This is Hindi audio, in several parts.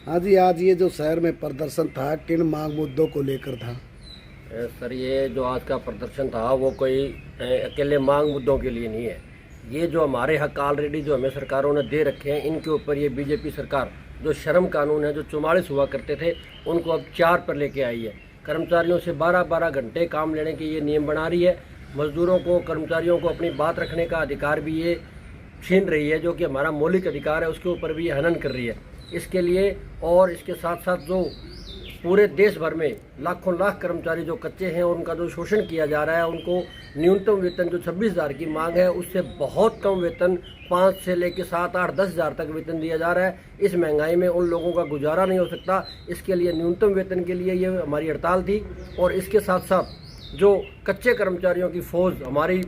हाँ जी, आज ये जो शहर में प्रदर्शन था किन मांग मुद्दों को लेकर था? सर, ये जो आज का प्रदर्शन था वो कोई अकेले मांग मुद्दों के लिए नहीं है। ये जो हमारे हक ऑलरेडी जो हमें सरकारों ने दे रखे हैं, इनके ऊपर ये बीजेपी सरकार जो श्रम कानून है जो 44 हुआ करते थे उनको अब 4 पर लेके आई है। कर्मचारियों से 12-12 घंटे काम लेने के ये नियम बना रही है। मजदूरों को, कर्मचारियों को अपनी बात रखने का अधिकार भी ये छीन रही है, जो कि हमारा मौलिक अधिकार है, उसके ऊपर भी ये हनन कर रही है। इसके लिए और इसके साथ साथ जो पूरे देश भर में लाखों लाख कर्मचारी जो कच्चे हैं और उनका जो शोषण किया जा रहा है, उनको न्यूनतम वेतन जो 26,000 की मांग है उससे बहुत कम वेतन 5 से लेकर 7, 8, 10,000 तक वेतन दिया जा रहा है। इस महंगाई में उन लोगों का गुजारा नहीं हो सकता। इसके लिए न्यूनतम वेतन के लिए ये हमारी हड़ताल थी। और इसके साथ साथ जो कच्चे कर्मचारियों की फौज, हमारी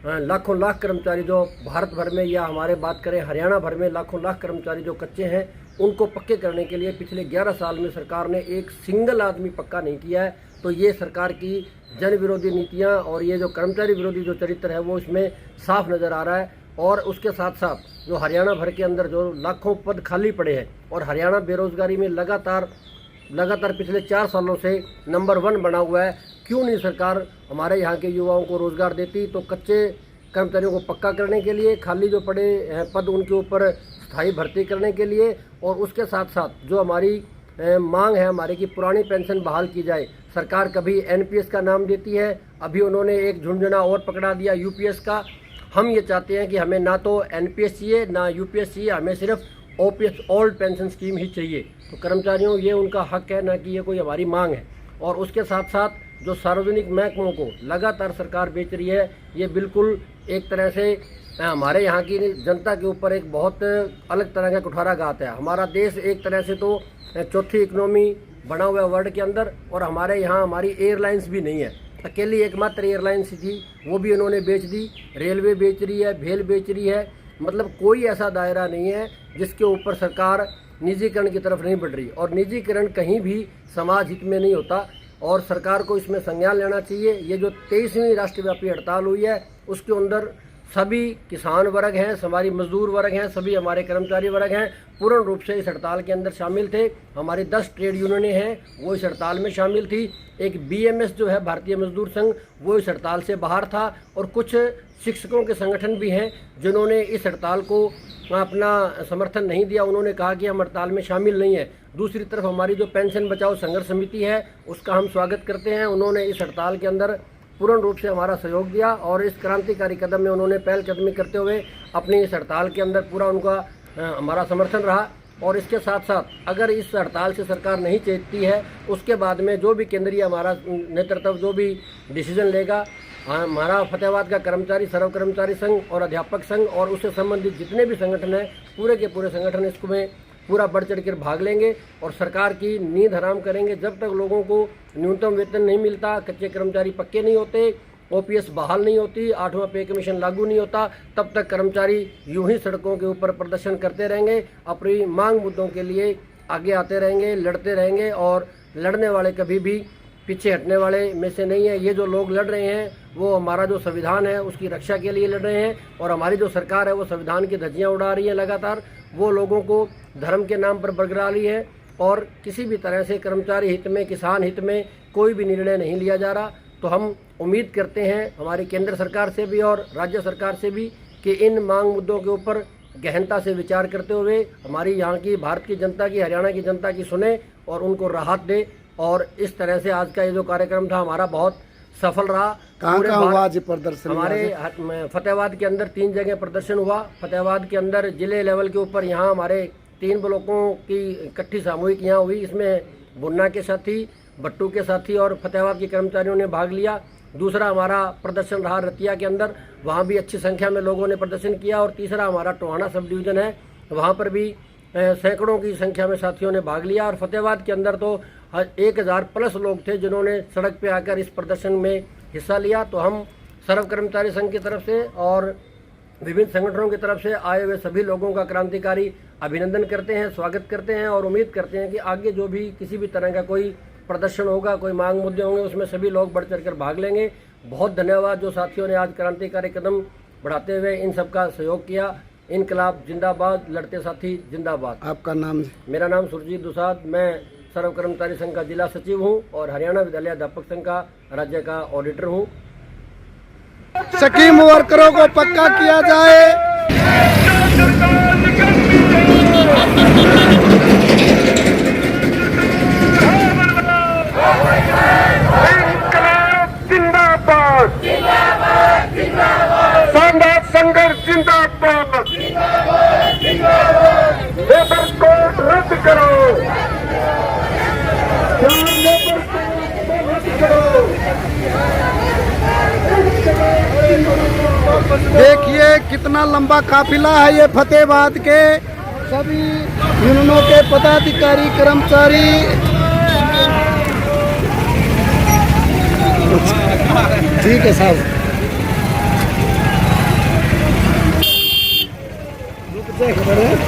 लाखों लाख कर्मचारी जो भारत भर में या हमारे बात करें हरियाणा भर में लाखों लाख कर्मचारी जो कच्चे हैं, उनको पक्के करने के लिए पिछले 11 साल में सरकार ने एक सिंगल आदमी पक्का नहीं किया है। तो ये सरकार की जन विरोधी नीतियां और ये जो कर्मचारी विरोधी जो चरित्र है वो इसमें साफ नज़र आ रहा है। और उसके साथ साथ जो हरियाणा भर के अंदर जो लाखों पद खाली पड़े हैं और हरियाणा बेरोजगारी में लगातार पिछले 4 सालों से नंबर 1 बना हुआ है। क्यों नहीं सरकार हमारे यहाँ के युवाओं को रोज़गार देती? तो कच्चे कर्मचारियों को पक्का करने के लिए, खाली जो पड़े हैं पद उनके ऊपर स्थायी भर्ती करने के लिए, और उसके साथ साथ जो हमारी मांग है हमारे की पुरानी पेंशन बहाल की जाए। सरकार कभी एनपीएस का नाम देती है, अभी उन्होंने एक झुंझुना और पकड़ा दिया यूपीएस का। हम ये चाहते हैं कि हमें ना तो एनपीएस चाहिए ना यूपीएस चाहिए, हमें सिर्फ ओपीएस ओल्ड पेंशन स्कीम ही चाहिए। तो कर्मचारियों ये उनका हक है, ना कि ये कोई हमारी मांग है। और उसके साथ साथ जो सार्वजनिक महकमों को लगातार सरकार बेच रही है, ये बिल्कुल एक तरह से हमारे यहाँ की जनता के ऊपर एक बहुत अलग तरह का कुठाराघात है। हमारा देश एक तरह से तो चौथी इकोनॉमी बना हुआ है वर्ल्ड के अंदर, और हमारे यहाँ हमारी एयरलाइंस भी नहीं है। अकेली एकमात्र एयरलाइंस थी, वो भी उन्होंने बेच दी। रेलवे बेच रही है, भेल बेच रही है। मतलब कोई ऐसा दायरा नहीं है जिसके ऊपर सरकार निजीकरण की तरफ नहीं बढ़ रही। और निजीकरण कहीं भी समाज हित में नहीं होता और सरकार को इसमें संज्ञान लेना चाहिए। ये जो 23वीं राष्ट्रव्यापी हड़ताल हुई है उसके अंदर सभी किसान वर्ग हैं, हमारी मजदूर वर्ग हैं, सभी हमारे कर्मचारी वर्ग हैं, पूर्ण रूप से इस हड़ताल के अंदर शामिल थे। हमारी 10 ट्रेड यूनियनें हैं वो इस हड़ताल में शामिल थी। एक बीएमएस जो है भारतीय मजदूर संघ, वो इस हड़ताल से बाहर था। और कुछ शिक्षकों के संगठन भी हैं जिन्होंने इस हड़ताल को अपना समर्थन नहीं दिया। उन्होंने कहा कि हम हड़ताल में शामिल नहीं है। दूसरी तरफ हमारी जो पेंशन बचाओ संघर्ष समिति है उसका हम स्वागत करते हैं। उन्होंने इस हड़ताल के अंदर पूर्ण रूप से हमारा सहयोग दिया और इस क्रांतिकारी कदम में उन्होंने पहलकदमी करते हुए अपनी इस हड़ताल के अंदर पूरा उनका हमारा समर्थन रहा। और इसके साथ साथ अगर इस हड़ताल से सरकार नहीं चेतती है, उसके बाद में जो भी केंद्रीय हमारा नेतृत्व जो भी डिसीजन लेगा, हमारा फतेहाबाद का कर्मचारी सर्व कर्मचारी संघ और अध्यापक संघ और उससे संबंधित जितने भी संगठन हैं, पूरे के पूरे संगठन इसमें पूरा बढ़ चढ़ कर भाग लेंगे और सरकार की नींद हराम करेंगे। जब तक लोगों को न्यूनतम वेतन नहीं मिलता, कच्चे कर्मचारी पक्के नहीं होते, ओपीएस बहाल नहीं होती, 8वां पे कमीशन लागू नहीं होता, तब तक कर्मचारी यूं ही सड़कों के ऊपर प्रदर्शन करते रहेंगे, अपनी मांग मुद्दों के लिए आगे आते रहेंगे, लड़ते रहेंगे। और लड़ने वाले कभी भी पीछे हटने वाले में से नहीं है। ये जो लोग लड़ रहे हैं वो हमारा जो संविधान है उसकी रक्षा के लिए लड़ रहे हैं, और हमारी जो सरकार है वो संविधान की धज्जियाँ उड़ा रही है लगातार। वो लोगों को धर्म के नाम पर बरगला रही है और किसी भी तरह से कर्मचारी हित में, किसान हित में कोई भी निर्णय नहीं लिया जा रहा। तो हम उम्मीद करते हैं हमारी केंद्र सरकार से भी और राज्य सरकार से भी कि इन मांग मुद्दों के ऊपर गहनता से विचार करते हुए हमारी यहाँ की भारत की जनता की, हरियाणा की जनता की सुने और उनको राहत दे। और इस तरह से आज का ये जो कार्यक्रम था हमारा बहुत सफल रहा। कहाँ हुआ आज प्रदर्शन? हमारे फतेहाबाद के अंदर 3 जगह प्रदर्शन हुआ। फतेहाबाद के अंदर जिले लेवल के ऊपर यहाँ हमारे 3 ब्लॉकों की इकट्ठी सामूहिक यहाँ हुई। इसमें बुन्ना के साथी, भट्टू के साथी और फतेहाबाद के कर्मचारियों ने भाग लिया। दूसरा हमारा प्रदर्शन रहा रतिया के अंदर, वहाँ भी अच्छी संख्या में लोगों ने प्रदर्शन किया। और तीसरा हमारा टोहाना सब डिवीज़न है, वहाँ पर भी सैकड़ों की संख्या में साथियों ने भाग लिया। और फतेहाबाद के अंदर तो 1000 प्लस लोग थे जिन्होंने सड़क पे आकर इस प्रदर्शन में हिस्सा लिया। तो हम सर्व कर्मचारी संघ की तरफ से और विभिन्न संगठनों की तरफ से आए हुए सभी लोगों का क्रांतिकारी अभिनंदन करते हैं, स्वागत करते हैं और उम्मीद करते हैं कि आगे जो भी किसी भी तरह का कोई प्रदर्शन होगा, कोई मांग मुद्दे होंगे, उसमें सभी लोग बढ़ चढ़ कर भाग लेंगे। बहुत धन्यवाद जो साथियों ने आज क्रांतिकारी कदम बढ़ाते हुए इन सबका सहयोग किया। इनकलाब जिंदाबाद, लड़ते साथी जिंदाबाद। आपका नाम? मेरा नाम सुरजीत दुसाद, मैं सर्व कर्मचारी संघ का जिला सचिव हूं और हरियाणा विद्यालय अध्यापक संघ का राज्य का ऑडिटर हूं। स्कीम वर्करों को पक्का किया जाए। जिंदाबाद, शानदार संघर्ष जिंदाबाद, लेबर कोड रद्द करो, लेबर कोड रद्द करो। देखिए कितना लंबा काफिला है ये फतेहाबाद के सभी यूनियनों के पदाधिकारी कर्मचारी। ठीक है साहब। रुक जाए खबर है।